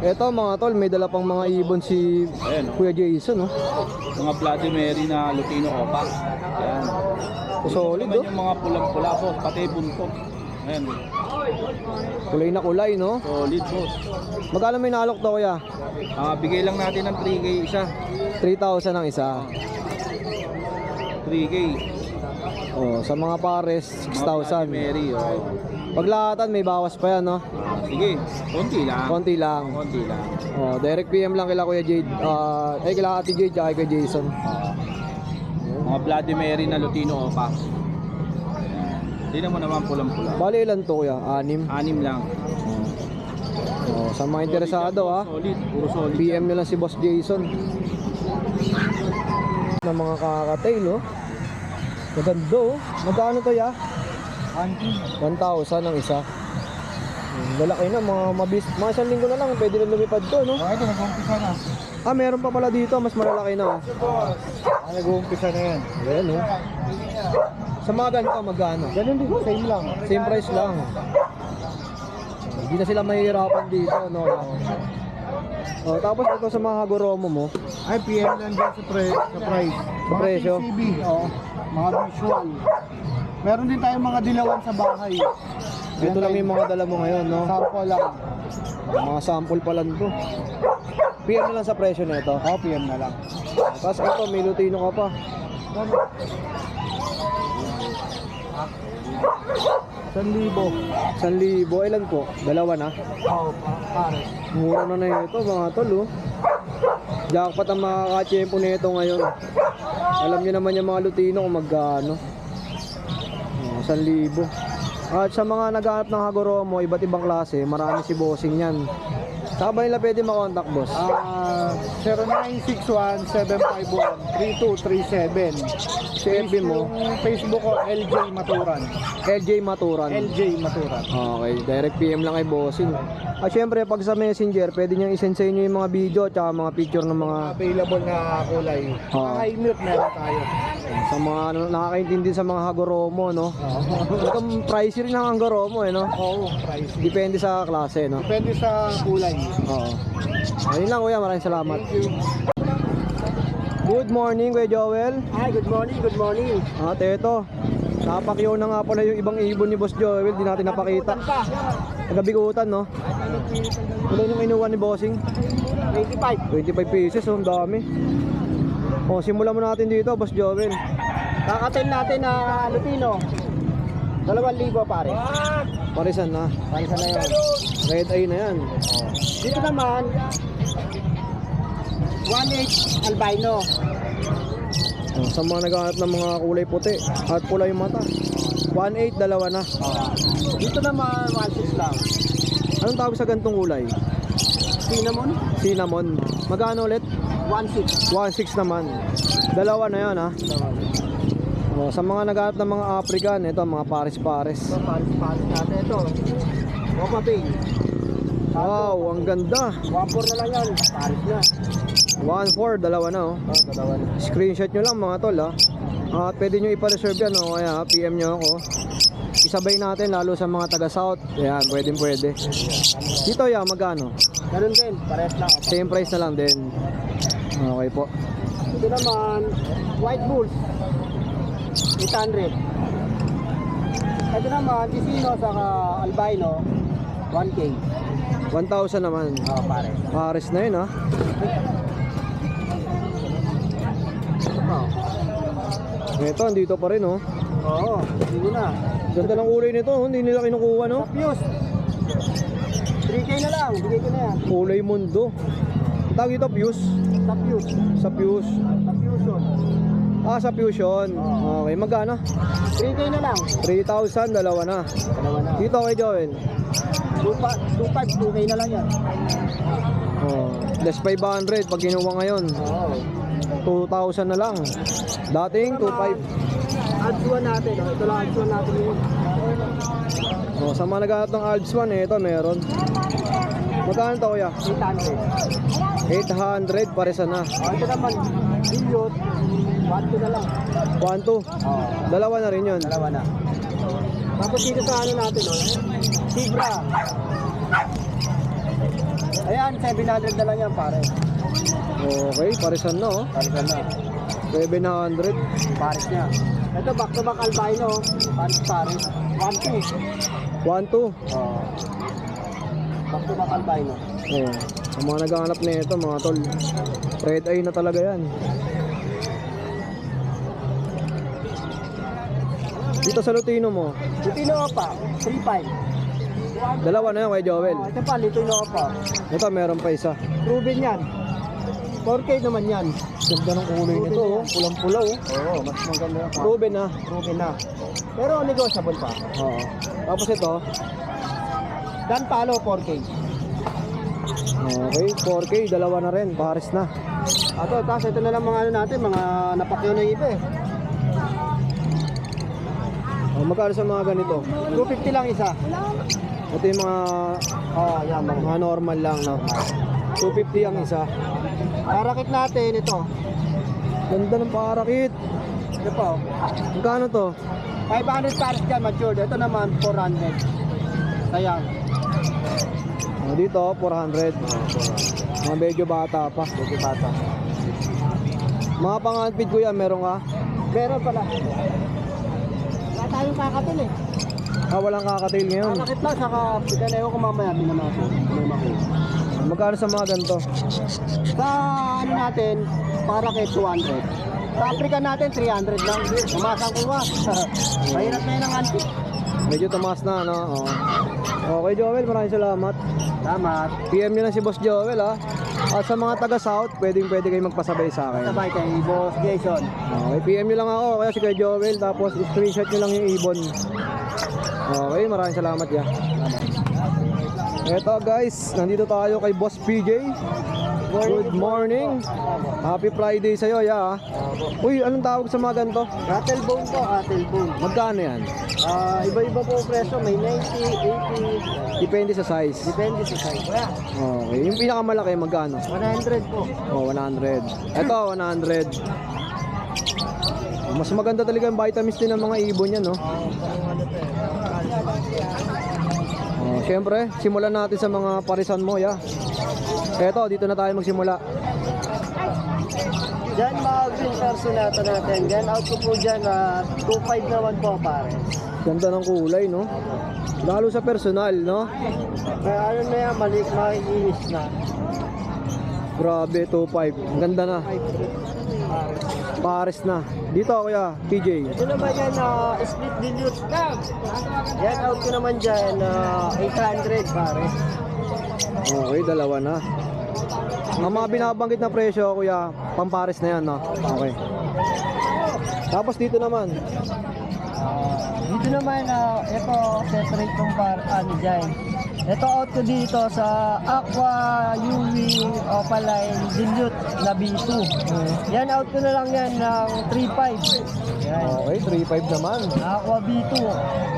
Eto mga tol, may dala pang mga ibon si Ayan, Kuya Jason, no? mga Bloody Mary na Lutino Opa. Ayan. Solid, Naman oh. yung mga pulang-pula po, pati buntot. Ayan. Kulay na kulay, no? Solid boss. Magkano may nalok to, Kuya? Bigay lang natin ng 3K isa. 3,000 ang isa. 3K. Oh, sa mga pares, Mga Bloody 6,000. Mary, oh. Paglahatan, may bawas pa yan, no? Sige, konti lang. Konti lang. Konti lang. Oh, direct PM lang kila Kuya Jade. Kila Ate Jade, tsaka kay Jason. Mga Bloody Mary na Lutino Opa. Hindi naman pulang-pula. Bali ilan to, Kuya? 6? 6 lang. Oh, sa mga interesado, ha? Solid, puro solid. PM nyo lang si Boss Jason. Na mga kakatail, oh. Maganda, oh. Magkano to, ya? 1,000 ang isa. Lalaki na, mga isang linggo na lang, pwede na lumipad to, no? Ito, nag-uumpisa na. Meron pa pala dito, mas malalaki na, oh. Nag-uumpisa na yan. Ayan, oh. Sa mga ganito, magkano? Ganun din, same lang. Same price lang. Hindi na sila mahihirapan dito, no? Oh, tapos ito sa mga Hagoromo mo. Ay, PM lang din sa price. Sa presyo? PCB, mga visual. Meron din tayong mga dilawan sa bahay. Ito lang yung mga dala mo ngayon, no? Sample lang. Mga sample pa lang to. PM na lang sa presyo na ito. PM na lang. Tapos ito, may Lutino ka pa. 1,000. 1,000. Ilan po? Dalawa na? Pare. Mura na na ito mga tol, oh. Jackpot ang makakachempo na ito ngayon. Alam niyo naman yung mga Lutino kung magkano. 1,000. At sa mga naghahanap ng Hagoromo, iba't ibang klase, marami si bossing yan. Saan ba nila pwede makontak, boss? 0961-751-3237. Si FB mo? Yung Facebook ko, LJ Maturan. LJ Maturan. LJ Maturan. Okay, direct PM lang kay bossing. At syempre, pag sa messenger, pwede niyang isend sa inyo yung mga video at saka mga picture ng mga Available na kulay. High mute meron tayo. sa mga nakakaintindi sa mga Hagoromo, no? Talagang pricey rin ang Hagoromo, eh, no? Oo, price. Depende sa klase, no? Depende sa kulay. Oo. Ayun lang, kuya. Maraming salamat. Thank you. Good morning, Kuya Joel. Hi, good morning, good morning. Ito. Napakyaw na nga pala yung ibang ibon ni Boss Joel. Di natin napakita. Nagabigutan, no? Ilan yung inuwan ni Bossing? 25. 25 pieces, oh. Ang dami. Oh, simulan mo natin dito, Boss Joel. Kakatil natin na Lutino. 2,000 pare. Parisan na. Parisan na yan. Red eye na yan. Dito naman, 1.8 albino. Oh, sa mga naghahanap ng mga kulay puti at pula yung mata. 1.8, dalawa na. Dito naman, 1.6 lang. Anong tawag sa gantong kulay? Cinnamon, Cinnamon. Magkano ulit? 1.6. 1.6 naman. Dalawa na yan, ha? Oh, sa mga naghahanap ng mga African, ito mga pares-pares. Ito, paris natin ito. Opa Bay. Wow, ang ganda. 1.4 na lang yan. Paris na. 1.4, dalawa na, oh. Dalawa na. Screenshot nyo lang mga tol, ha? At pwede nyo ipa-reserve yan, oh. Kaya PM nyo ako. Isabay natin lalo sa mga taga-south. Ayan, pwede. Dito, ya, magkano? Ganun din, pares lang. Same price na lang din. Okay po. Ito naman, White Bulls. 800. Ito naman, Ticino saka Albino, 1K. 1,000 naman. Pare. Pares na yun, ha? Ito, andito pa rin, oh. Oo, hindi na. Ganda ng kulay nito, oh. Hindi nila kinukuha, no? Fuse. 3K na lang, bigay ko na yan. Kulay mundo. Ang tawag ito, fuse? Sa Fuse. Sa fuse. Sa Fusion. Sa fusion. Okay, magkano? 3K na lang. 3,000, dalawa na. Dalawa na. Dito kay Joel. 2.5, 2K na lang yan. Oh, less 500 pag kinuha ngayon. Oo. 2,000 na lang. Dating 2,500. Ads 1 natin. Ito lang ads 1 natin yun. Oh, sa mga naghahanap ng Alps 1, ito meron. Magkano to, kuya? 800. 800, paresa na. Ito naman, Billiot. 1.2 na lang. 1,2. Dalawa na rin yun. Dalawa na. Tapos dito sa ano natin, Tigra. Ayan, yan, 700 na lang yan pare. Okay, parisan na oh. Parisan na. 700. Paris niya. Ito back to back albino. Paris. 1-2. 1-2. Back to back albino. Oh. Ang mga naghahanap nito mga tol. Red eye na talaga yan. Dito sa Lutino mo, Lutino pa, 3-5. dalawa na yan kay Joel. Ito pa, Lutino pa. Ito meron pa isa. Proven yan. 4K naman yan. Ganda ng kulay Proven nito oh. yan. Pulang-pula oh. Oo, mas maganda yan. Proven na. Proven na. Pero negotiable pa. Oo. Tapos ito, Dan Palo, 4K. okay, 4K, dalawa na rin, pares na. Tapos ito na lang mga ano natin, mga napakyo na iba eh. Oh, magkano sa mga ganito? 250 lang isa. Ito yung mga, Yan mga. mga normal lang, no? 250 ang isa. Parakit natin ito. Ganda ng parakit. Ito po. Magkano to? 500 pares dyan, matured. Ito naman, 400. Sayang. Oh, dito, 400. Mga medyo bata pa. Medyo bata. Mga pang-handpid kuya, meron ka? Meron pala. Wala tayong kakatil eh. Walang kakatail ngayon. Kakakit lang, saka pagkanayo ko mamaya, pinamako. Magkano sa mga ganito? Sa ano natin, parakit 200. Sa African natin, 300 lang. Umasang kuha. Mahirap na yun ang antik. Medyo tumaas na, no? Oh. Okay, Joel, maraming salamat. Salamat. PM nyo na si Boss Joel, ha? At sa mga taga-South, pwede kayo magpasabay sa akin. Sabay kay Boss Jason. Okay, PM nyo lang ako, kaya si Kuya Joel, tapos screenshot nyo lang yung ibon. Okay, maraming salamat, ya. Eto guys, nandito tayo kay Boss PJ. Good morning. Happy Friday sa'yo, ya. Uy, anong tawag sa mga ganito? Rattle bone to, rattle bone. Magkano yan? Iba-iba po ang presyo, may 90, 80, Depende sa size. depende sa size. Okay, yung pinakamalaki magkano? 100 po. Oh, 100. Ito, 100. Mas maganda talaga yung vitamins din ng mga ibon yan, no? Oh, syempre, simulan natin sa mga parisan mo, ya. Eto, dito na tayo magsimula. Diyan mga green personata natin. Diyan out ko po dyan, 2.5 naman po pare. Ganda ng kulay, no? Lalo sa personal, no? Kaya ano na yan, makikinis na. Grabe, 2.5. Ang ganda na. Pares na. Dito, kuya, PJ. Ito naman yan, split dilute. Yan out ko naman dyan, 800 pare. Okay, dalawa na. Ang mga binabanggit na presyo, kuya, pampares na yan, no? Okay. Tapos dito naman. Dito naman, ito, separate kong ano dyan. Ito out ko dito sa Aqua UV Opaline Dilute na B2. Yan out ko na lang yan ng 3.5. Yan. Okay, 3.5 naman. Aqua B2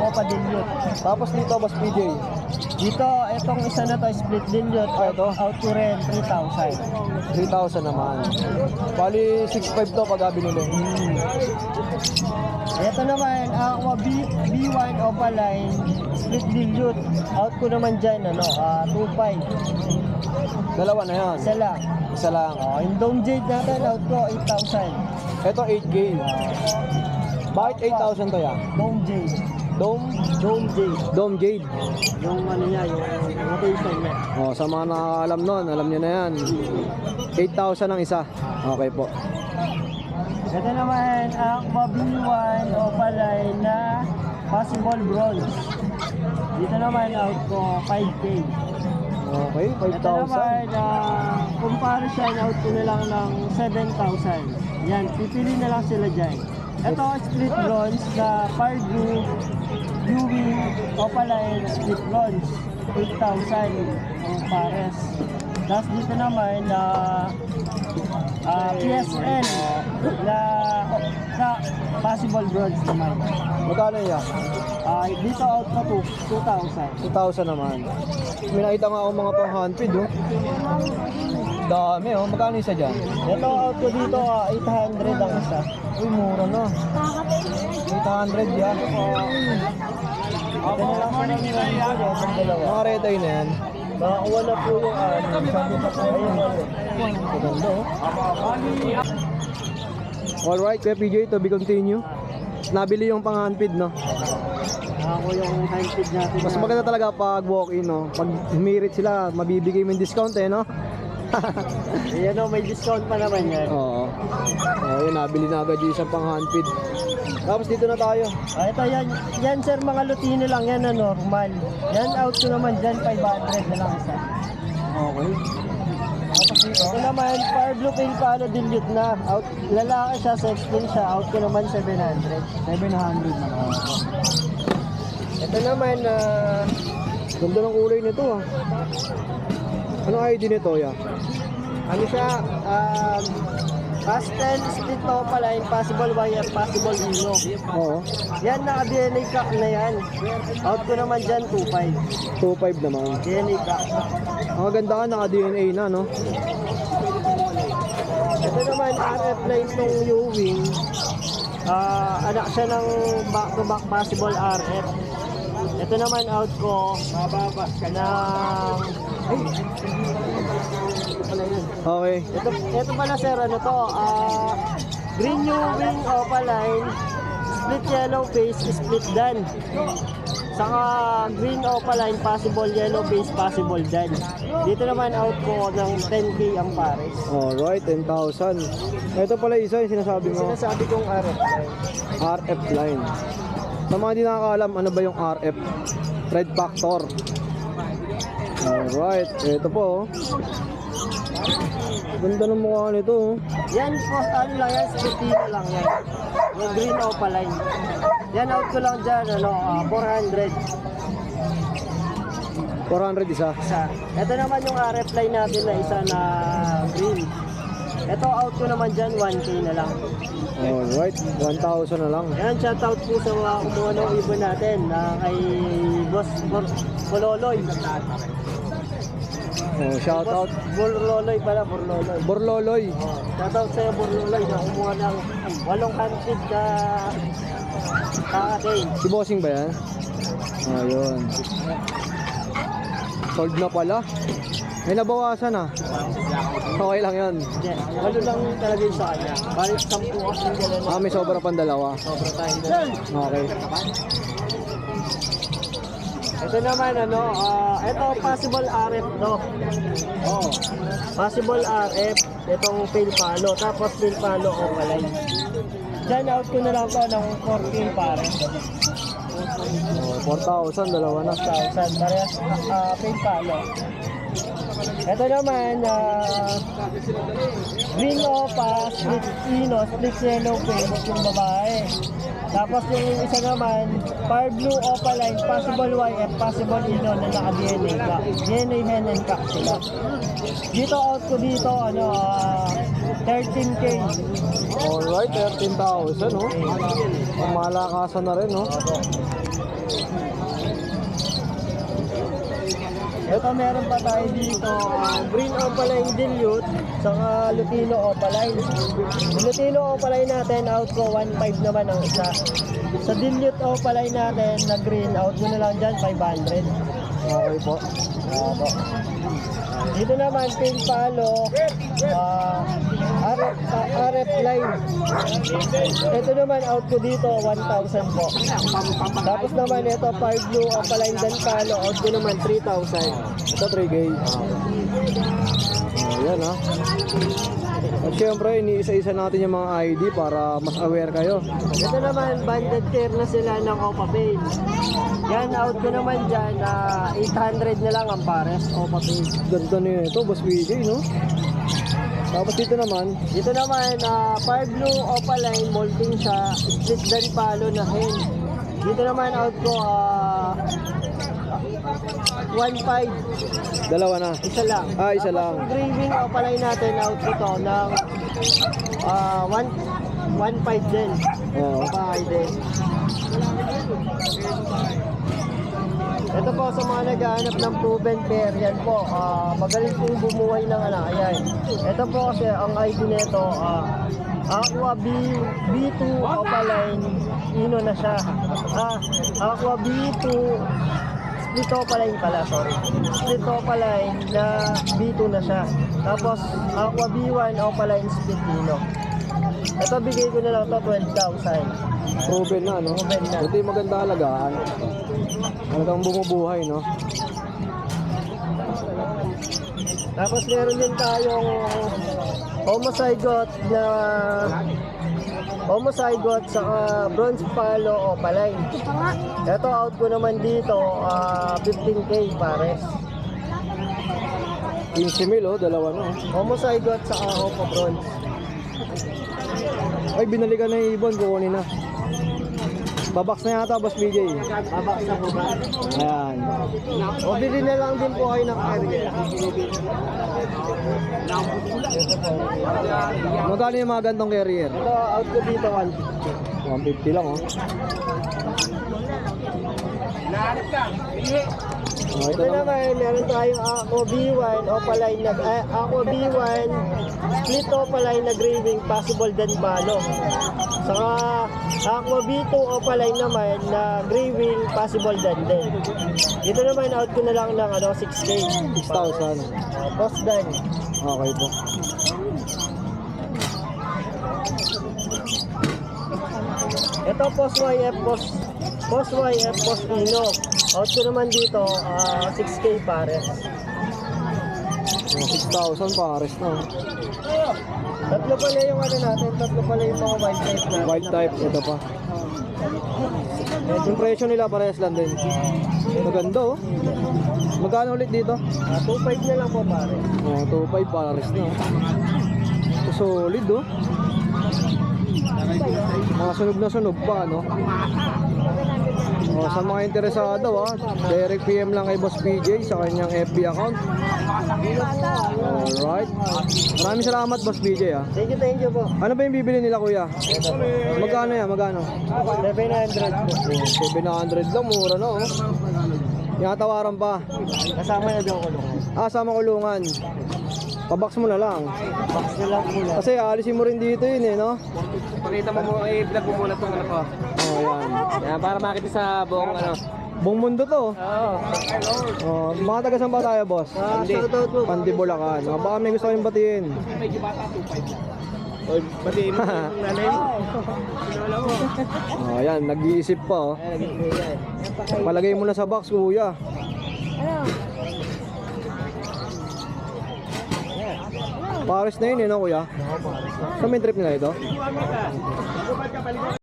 Opa Dilute. Tapos dito, Boss PJ. Dito, itong isa na to, split dilute. Ito? Out ko rin 3,000. 3,000 naman. Bali, 6.5 to pag binili. Ito naman, Aqua B1 Opaline split dilute. Out ko naman dyan, 2.5. Dalawa na yan. Isa lang. Isa lang. Yung Dome Jade natin, out ko 8,000. Ito 8K. Bakit 8,000 to ya? Dome Jade. Dome? Dome Jade. Dome Jade. Yung ano niya, yung rotation niya. Oh, sa mga nakakalam nun, alam nyo na yan. 8,000 ang isa. Okay po. Ito naman, Aqua B1 Opaline na possible bronze. Dito naman, out ko 5K. Okay, Ito 5,000. naman, comparison out ko na lang ng 7,000. Yan, pipili na lang sila dyan. Ito, split bronze na Pardew UV Opaline split bronze. 8,000 ang pares. Tapos dito naman, PSN na possible bronze naman. Magkano yan? Dito out na 2,000. 2,000 naman. May nakita nga ako mga pang-handpid, oh. Dami, oh. Magkano isa dyan? Ito out ko dito, 800 ang isa. Uy, mura na. 800 yan. Ito na lang sa mga dalawa. Mga red eye na yan. Makakuha na po yung sabi pa po ayun. Maganda oh. Alright, Kuya PJ, to be continue. Nabili yung pang-handpid, no? Ako yung handpid natin. Mas maganda talaga pag walk-in, no? Pag humirit sila, mabibigay mo yung discount eh, no? Ayan o, may discount pa naman yan. Oo. Yun, nabili na agad yung isang pang-handpid. Tapos dito na tayo. Ito yan sir, mga Lutino lang yan na normal. Yan out ko naman dyan, 500 na lang isa. Okay. Tapos dito. Ito naman, Fire Blue Pale Palo dilute na. Out, lalaki siya, sex din siya. Out ko naman 700. 700 na. Ito naman, Ganda ng kulay nito, ah. Anong ID nito, ya? ano siya, pastel, split opaline, possible wire, possible ino. Oo. Yan, naka-DNA cock na yan. Out ko naman dyan, 2.5. 2.5 naman. DNA cock. Ang ganda ka, naka-DNA na, no? Ito naman, RF line ng U-Wing. Anak siya ng back-to-back possible RF. Ito naman out ko ng... Ay! Ito pala yun. Okay. Ito pala sir, ano to? Green U-Wing opaline, split yellow face, split dan. Saka green opaline, possible yellow face, possible dan. Dito naman out ko ng 10K ang pares. Alright, 10,000. Ito pala isa yung sinasabi mo. Sinasabi kong RF line. RF line. Sa mga di nakakaalam, ano ba yung RF? Red Factor. Alright, ito po. Ganda ng mukha nito. Yan po, ano lang yan, Filipino lang yan. Yung green opaline. Yan out ko lang dyan, 400 400 isa. isa. Ito naman yung RF line natin na isa na green. Ito out ko naman dyan, 1K na lang. Alright, 1,000 na lang. Yan, shout out po sa mga kumuha ng ibon natin na kay Boss Bololoy. Oh, shout out. Borloloy pala, Borloloy. Borloloy. Shout out sa'yo, Borloloy, na kumuha ng 800 ka kakatain. Si Bossing ba yan? Ayun. Sold na pala. May nabawasan ah. Okay lang yun. Hindi, walo lang talaga yun sa kanya. Balik 10 kasi nila na May sobra pang dalawa. sobra tayo na. Okay. Ito naman, ito possible RF to. Oh, possible RF. Itong pale palo. Tapos pale palo opaline. Diyan out ko na lang to ng 4K pare. Oh, 4,000, dalawa na. 1,000. Parehas pale palo. Ito naman, green opa, split ino, split yellow paint yung babae. Tapos yung isa naman, fire blue opaline, possible YF, possible ino na naka-DNA ka. DNA hen and cock sila. Dito out ko dito, 13K. Alright, 13,000, no? Ang malakasan na rin, no? Ito meron pa tayo dito, green opaline dilute, saka Lutino opaline. Yung Lutino opaline natin, out ko 1.5 naman ang isa. Sa dilute opaline natin na green, out ko na lang dyan 500. Okay po. Dito naman, pale palo, RF line. Ito naman, out ko dito, 1,000 po. Tapos naman, ito, fire blue, opaline dan palo, out ko naman, 3,000. Ito 3K. Ayan ha. At syempre, iniisa-isa natin yung mga ID para mas aware kayo. Ito naman, banded pair na sila ng Opa Pale. Yan, out ko naman dyan, 800 na lang ang pares, Opa Pale. Ganda na ito, Boss PJ, no? Tapos dito naman, fire blue, opaline, molting siya, split dan palo na hen. Dito naman, out ko, 1.5, dalawa na. isa lang. Isa lang. Tapos yung graving opaline natin, out ko to ng 1.5 din. Oo. Bahay din. Ito po sa mga naghahanap ng proven pair, yan po, magaling pong bumuhay ng anak. Ayan. Ito po kasi ang ID nito, Aqua B2 Opaline, ino na siya. Aqua B2 split opaline pala, sorry. Split opaline na B2 na siya. Tapos, Aqua B1 opaline split dino. Ito, bigay ko na lang to 12,000. Proven na, no? Proven na. Ito yung maganda alagaan. Talagang bumubuhay, no? Tapos meron din tayong homozygote sa bronze palo opaline. Ito out ko naman dito 15K pares. 15,000, oh, dalawa, no? Homozygote sa Opo bronze. Ay, binalikan na yung ibon, kukunin na. Babaks na yata, Boss BJ. Babaksa po ba? Ayan. O bili na lang din po kayo ng carrier. Magkano yung mga gantong carrier? Ito out ko dito 150 lang, oh. Oh, ito Ito naman. naman, meron tayong Aqua B1 opaline na Aqua B1 split opaline na grading possible din palo. Saka Aqua B2 opaline naman na grading possible din. Dito naman out ko na lang ng 6K. 6,000. Post dan. Okay po. Ito post YF post Ino. Out ko naman dito 6K pares. Oh, 6,000 pares na, oh. Tatlo pala yung natin, tatlo pala yung mga white type natin. White type, ito pa. Yung presyo nila parehas lang din. Maganda, oh. Magkano ulit dito? 2.5 na lang po pare. Oh, 2,500 pares na, oh. Ito solid, oh. Mga sunog na sunog pa, no? Oh, sa mga interesado, direct PM lang kay Boss PJ sa kanyang FB account. Alright. Maraming salamat, Boss PJ, ah. Thank you po. Ano ba yung bibili nila, kuya? Magkano yan? Magkano? 700 po. 700 lang, mura na, oh. Tinatawaran pa. Kasama na daw ko lang. Sama kulungan. Pabaks mo na lang. Box na lang muna. Kasi alisin mo rin dito yun, eh, no? Pakita mo mo, vlog mo muna itong ko. Oh, yan. Yan, para makita sa buong Buong mundo to. Oo. Oh, mga taga saan ba tayo, boss? Shoutout po. Pandi Bulacan. Oh, baka may gusto kayong batiin. Pati mo yung nanay mo. Oh, yan, nag-iisip pa, oh. Palagay mo na sa box, kuya. Pares na yun, eh, no, kuya? Saan may trip nila ito?